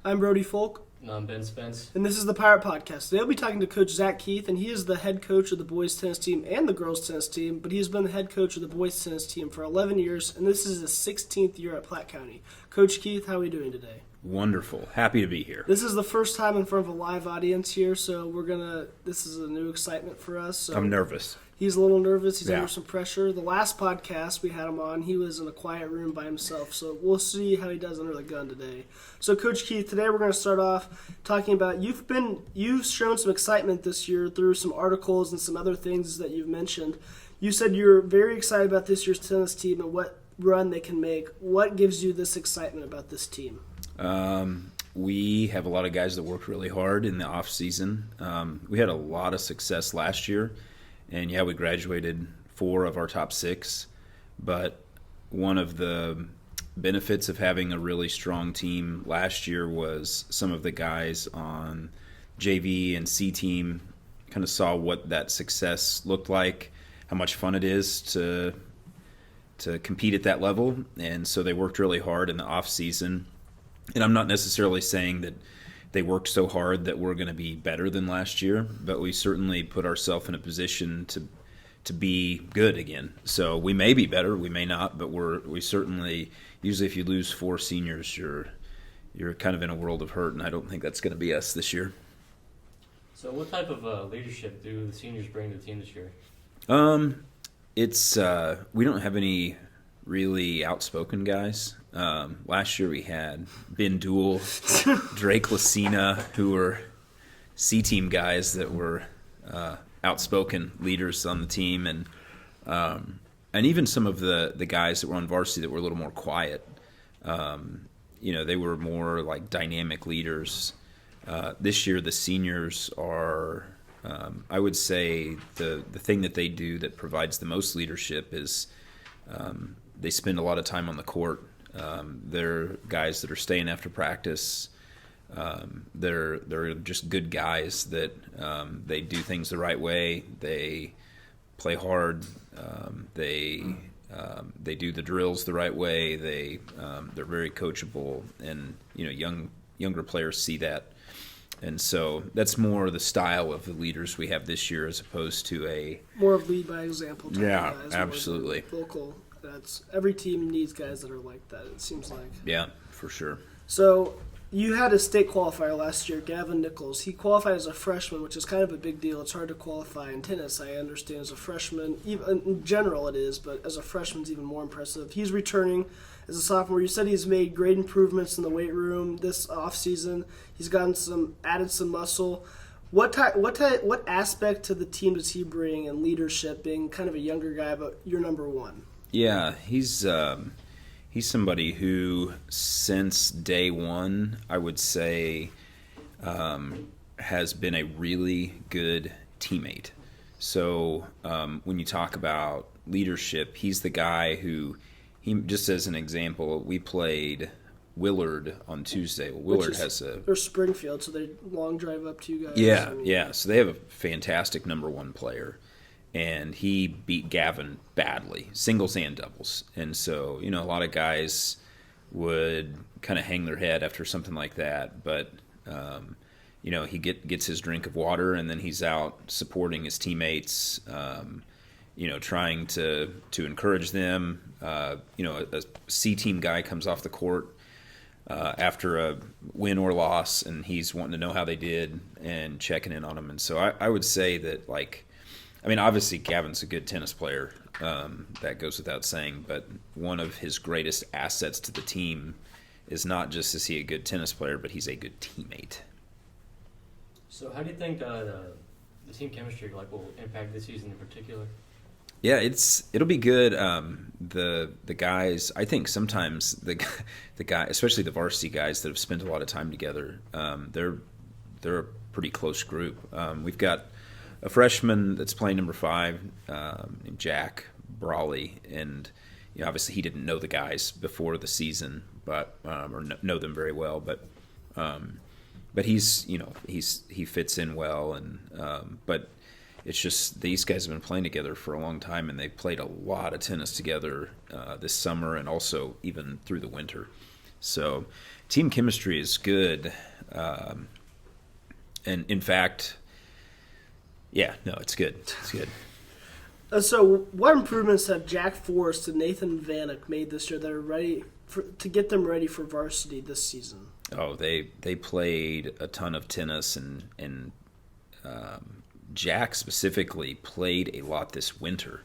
I'm Brody Folk, And I'm Ben Spence. and this is the Pirate Podcast. Today we'll be talking to Coach Zach Keith, and he is the head coach of the boys tennis team and the girls tennis team, but he has been the head coach of the boys tennis team for 11 years, and this is his 16th year at Platte County. Coach Keith, how are we doing today? Wonderful. Happy to be here. This is the first time in front of a live audience here, so this is a new excitement for us. So I'm nervous. He's a little nervous. He's Yeah. under some pressure. The last podcast we had him on, he was in a quiet room by himself. So we'll see how he does under the gun today. So Coach Keith, today we're going to start off talking about you've shown some excitement this year through some articles and some other things that you've mentioned. You said you're very excited about this year's tennis team and what run they can make. What gives you this excitement about this team? We have a lot of guys that worked really hard in the off season. We had a lot of success last year, and we graduated 4 of our top 6. But one of the benefits of having a really strong team last year was some of the guys on JV and C team kind of saw what that success looked like, how much fun it is to compete at that level, and so they worked really hard in the off season. And I'm not necessarily saying that they worked so hard that we're going to be better than last year, but we certainly put ourselves in a position to be good again. So we may be better, we may not, but we certainly, usually if you lose 4 seniors, you're kind of in a world of hurt, and I don't think that's going to be us this year. So what type of leadership do the seniors bring to the team this year? It's we don't have any really outspoken guys. Last year we had Ben Duell, Drake Lucina, who were C-team guys that were outspoken leaders on the team, and even some of the guys that were on varsity that were a little more quiet. They were more like dynamic leaders. This year the seniors are, I would say, the thing that they do that provides the most leadership is they spend a lot of time on the court. They're guys that are staying after practice. They're just good guys that they do things the right way. They play hard. They do the drills the right way. They're very coachable, and younger players see that. And so that's more the style of the leaders we have this year, as opposed to more of lead by example type of guys. Absolutely. Vocal. Every team needs guys that are like that, it seems like. Yeah, for sure. So you had a state qualifier last year, Gavin Nichols. He qualified as a freshman, which is kind of a big deal. It's hard to qualify in tennis, I understand, as a freshman. Even in general it is, but as a freshman it's even more impressive. He's returning as a sophomore. You said he's made great improvements in the weight room this offseason. He's added some muscle. What aspect to the team does he bring in leadership, being kind of a younger guy, but you're number one? Yeah, he's somebody who, since day one, I would say, has been a really good teammate. So when you talk about leadership, he's the guy who, just as an example, we played Willard on Tuesday. Well, Willard or Springfield, so they long drive up to you guys. Yeah. So they have a fantastic number 1 player. And he beat Gavin badly, singles and doubles. And so, a lot of guys would kind of hang their head after something like that. But, he gets his drink of water, and then he's out supporting his teammates, trying to encourage them. A C-team guy comes off the court after a win or loss, and he's wanting to know how they did and checking in on them. And so I would say that, obviously Gavin's a good tennis player. That goes without saying. But one of his greatest assets to the team is not just is he a good tennis player, but he's a good teammate. So how do you think the team chemistry will impact this season in particular? Yeah, it'll be good. The guys, I think sometimes the guy, especially the varsity guys that have spent a lot of time together, they're a pretty close group. We've got a freshman that's playing number 5, named Jack Brawley, and obviously he didn't know the guys before the season, but or know them very well, but he fits in well, and but it's just these guys have been playing together for a long time, and they've played a lot of tennis together this summer and also even through the winter. So team chemistry is good. And in fact, yeah, no, it's good. It's good. So, what improvements have Jack Forrest and Nathan Vanek made this year that are ready to get them ready for varsity this season? Oh, they played a ton of tennis, and Jack specifically played a lot this winter.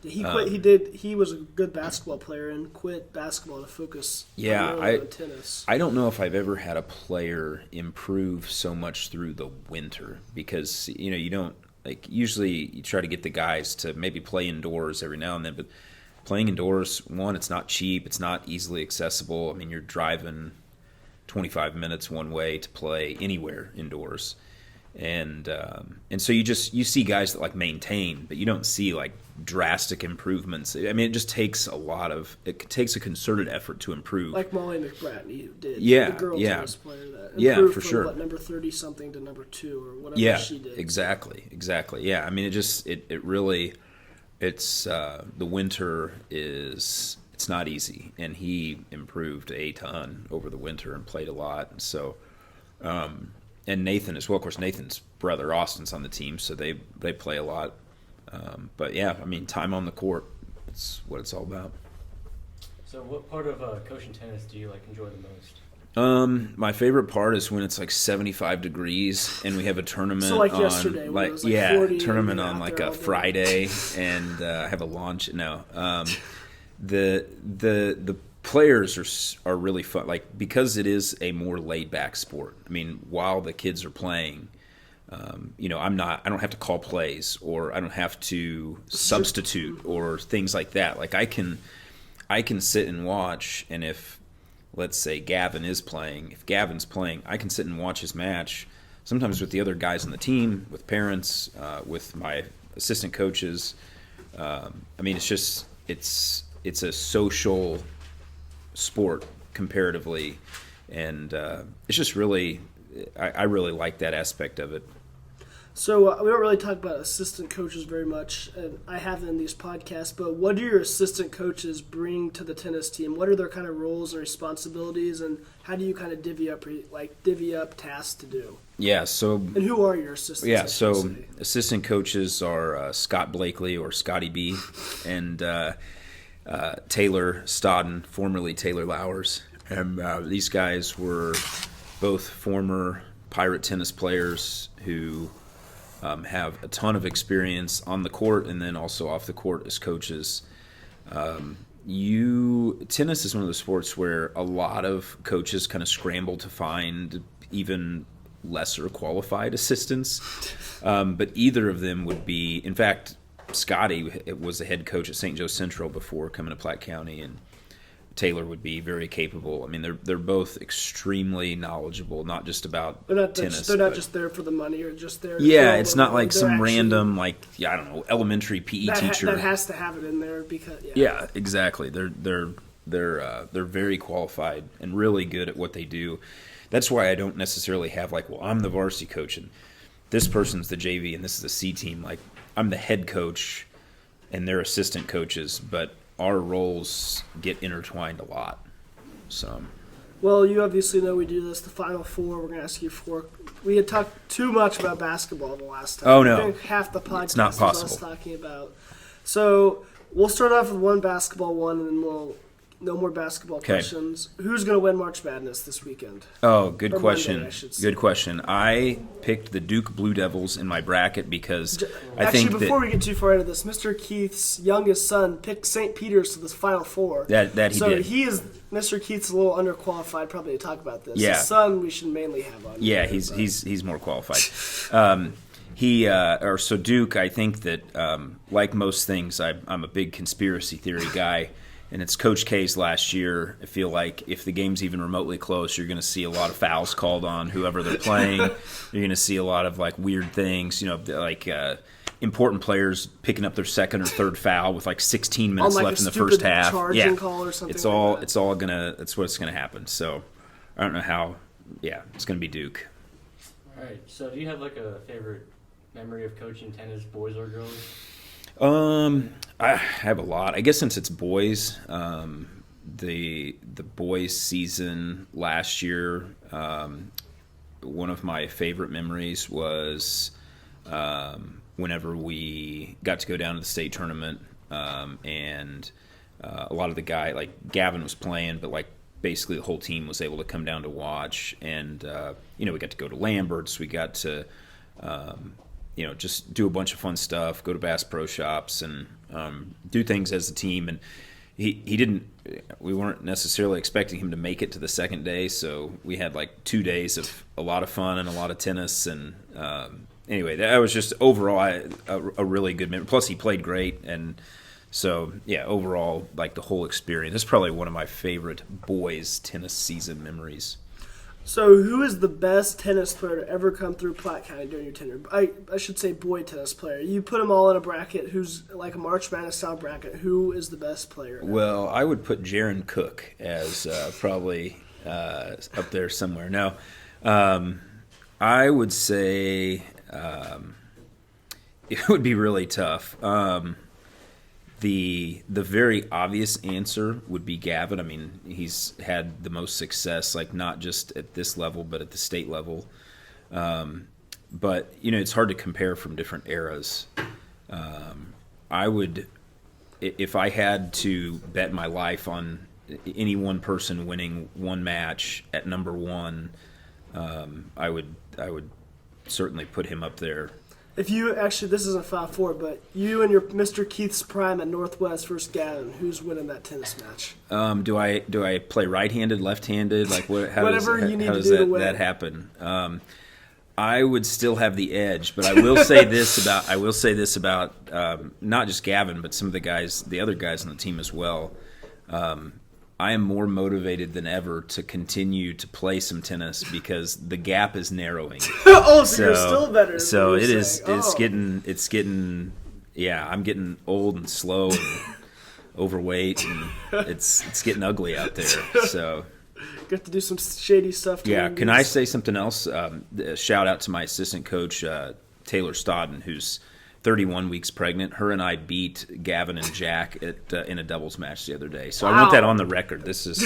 He quit. He was a good basketball player and quit basketball to focus on tennis. I don't know if I've ever had a player improve so much through the winter because you don't usually you try to get the guys to maybe play indoors every now and then, but playing indoors, one, it's not cheap, it's not easily accessible. I mean, you're driving 25 minutes one way to play anywhere indoors. And so you see guys that maintain, but you don't see drastic improvements. I mean, it takes a concerted effort to improve. Like Molly McBratney did. Yeah, the girls yeah. tennis player that Yeah, for from, sure. number 30 something to number 2 or whatever she did. Exactly. Yeah, I mean, it really, the winter it's not easy, and he improved a ton over the winter and played a lot. So, and Nathan as well. Of course, Nathan's brother Austin's on the team, so they play a lot. But yeah, I mean, time on the court, that's what it's all about. So, what part of coaching tennis do you enjoy the most? My favorite part is when it's 75 degrees and we have a tournament. So on, yesterday, when it was 40 tournament and on a Friday, and have a launch. No, the players are really fun, because it is a more laid back sport. I mean, while the kids are playing, I don't have to call plays, or I don't have to substitute or things like that. I can sit and watch, and if, let's say, Gavin's playing, I can sit and watch his match, sometimes with the other guys on the team, with parents, with my assistant coaches. I mean, it's a social sport comparatively, and it's just really, I really like that aspect of it. So we don't really talk about assistant coaches very much, and I haven't in these podcasts, but what do your assistant coaches bring to the tennis team? What are their kind of roles and responsibilities, and how do you kind of divvy up tasks to do? Yeah, so... And who are your assistants? Yeah, so assistant coaches are Scott Blakely, or Scotty B, and Taylor Stodden, formerly Taylor Lowers. And these guys were both former Pirate tennis players who have a ton of experience on the court and then also off the court as coaches. Tennis is one of the sports where a lot of coaches kind of scramble to find even lesser qualified assistants, but either of them would be. In fact, Scotty was the head coach at St. Joe Central before coming to Platte County, and Taylor would be very capable. I mean, they're both extremely knowledgeable, not just about tennis. They're not just there for the money or just there. Yeah, it's not like some random I don't know, elementary PE teacher that has to have it in there because. Yeah, exactly. They're very qualified and really good at what they do. That's why I don't necessarily have I'm the varsity coach and this person's the JV and this is the C team. I'm the head coach and they're assistant coaches, but our roles get intertwined a lot. So, well, you obviously know we do this. The Final Four, we're going to ask you for. We had talked too much about basketball the last time. Oh, no. I think half the podcast it's not possible. Was us talking about. So we'll start off with one basketball one, and then no more basketball questions. Who's going to win March Madness this weekend? Oh, good Or question. Monday, I should say. Good question. I picked the Duke Blue Devils in my bracket because I think that... before we get too far into this, Mr. Keith's youngest son picked St. Peter's to this Final Four. That he so did. Mr. Keith's a little underqualified probably to talk about this. Yeah. His son we should mainly have on. Yeah, he's more qualified. So Duke, I think that like most things, I'm a big conspiracy theory guy. And it's Coach K's last year. I feel like if the game's even remotely close, you're going to see a lot of fouls called on whoever they're playing. You're going to see a lot of weird things, important players picking up their second or third foul with 16 minutes left in the first half. Yeah, call or something it's all gonna. That's what's going to happen. So I don't know how. Yeah, it's going to be Duke. All right. So do you have a favorite memory of coaching tennis, boys or girls? I have a lot. I guess since it's boys, the boys' season last year, one of my favorite memories was whenever we got to go down to the state tournament, and a lot of the guy, like Gavin was playing, but like basically the whole team was able to come down to watch, and we got to go to Lambert's, we got to just do a bunch of fun stuff, go to Bass Pro Shops, and do things as a team. And we weren't necessarily expecting him to make it to the second day, so we had like 2 days of a lot of fun and a lot of tennis. And anyway, that was just overall a really good memory. Plus, he played great, and so yeah, overall, like the whole experience, that's probably one of my favorite boys' tennis season memories. So, who is the best tennis player to ever come through Platte County during your tenure? I should say boy tennis player. You put them all in a bracket. Who's like a March Madness style bracket? Who is the best player? Well, I would put Jaron Cook as probably up there somewhere. Now, I would say it would be really tough. The very obvious answer would be Gavin. I mean, he's had the most success, like not just at this level, but at the state level. But it's hard to compare from different eras. I would, if I had to bet my life on any one person winning one match at number one, I would certainly put him up there. If you actually, this isn't 5-4, but you and your Mr. Keith's prime at Northwest versus Gavin, who's winning that tennis match? Do I play right-handed, left-handed? Like what? How Whatever does, you need how to does do that, to win. that happen? I would still have the edge, but I will say this about not just Gavin, but some of the other guys on the team as well. I am more motivated than ever to continue to play some tennis because the gap is narrowing. So you're still better. So it is. It's getting. Yeah, I'm getting old and slow and overweight, and it's getting ugly out there. So. Got to do some shady stuff. Yeah. Can I say something else? Shout out to my assistant coach, Taylor Stodden, who's 31 weeks pregnant. Her and I beat Gavin and Jack in a doubles match the other day. So I want that on the record. This is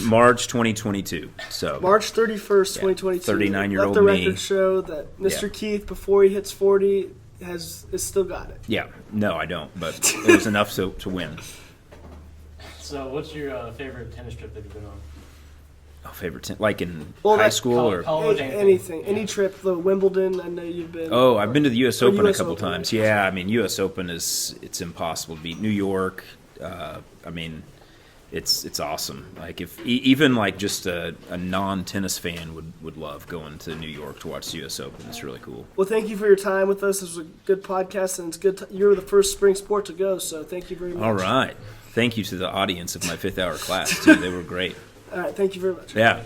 March 2022. So March 31st, 2022. 39-year-old Let the me. record show that Mr. Keith, before he hits 40, has still got it. Yeah. No, I don't. But it was enough to win. So, what's your favorite tennis trip that you've been on? Oh, favorite like in high school or college, anything, any trip. The Wimbledon, I know you've been. Oh, I've been to the U.S. Open a US couple Open, times. right? Yeah, I mean, U.S. Open it's impossible to beat. New York, I mean, it's awesome. Like if even like just a non-tennis fan would love going to New York to watch the U.S. Open. It's really cool. Well, thank you for your time with us. This was a good podcast, and it's good. You're the first spring sport to go, so thank you very much. All right. Thank you to the audience of my 5th hour class too. They were great. All right, thank you very much. Yeah.